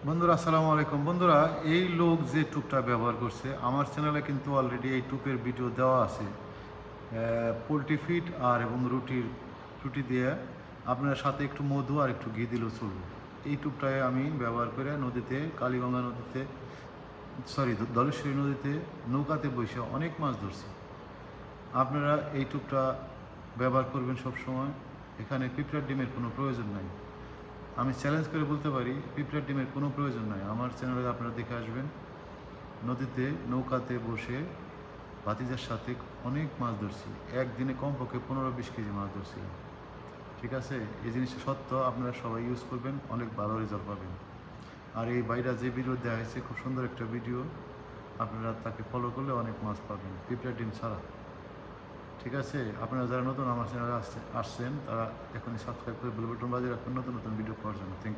বন্ধুরা আসসালামু আলাইকুম। বন্ধুরা, এই লোক যে টুপটা ব্যবহার করছে, আমার চ্যানেলে কিন্তু অলরেডি এই টুপের ভিডিও দেওয়া আছে। পোলট্রি ফিড আর এবং রুটি দিয়ে আপনার সাথে একটু মধু আর একটু ঘি দিলেও চলবে। এই টুপটায় আমি ব্যবহার করে নদীতে, কালীগঙ্গা নদীতে, ধলেশ্বরী নদীতে নৌকাতে বসে অনেক মাছ ধরছি। আপনারা এই টুপটা ব্যবহার করবেন সব সময়। এখানে পিঁপড়ার ডিমের কোনো প্রয়োজন নাই। আমি চ্যালেঞ্জ করে বলতে পারি, পিঁপড়ার ডিমের কোনো প্রয়োজন নাই। আমার চ্যানেলে আপনারা দেখে আসবেন, নদীতে নৌকাতে বসে ভাতিজার সাথে অনেক মাছ ধরছি। একদিনে কমপক্ষে 15-20 কেজি মাছ ধরছিলাম। ঠিক আছে, এই জিনিসটা সত্য, আপনারা সবাই ইউজ করবেন, অনেক ভালো রেজাল্ট পাবেন। আর এই ভাইরা যে ভিডিও দেওয়া হয়েছে, খুব সুন্দর একটা ভিডিও, আপনারা তাকে ফলো করলে অনেক মাছ পাবেন পিঁপড়ার ডিম ছাড়া। ঠিক আছে, আপনারা যারা নতুন আমার চ্যানেলে আসছেন তারা এখনই সাবস্ক্রাইব করে বেল বাটন বাজিয়ে রাখবেন নতুন নতুন ভিডিও পাওয়ার জন্য। Thank you.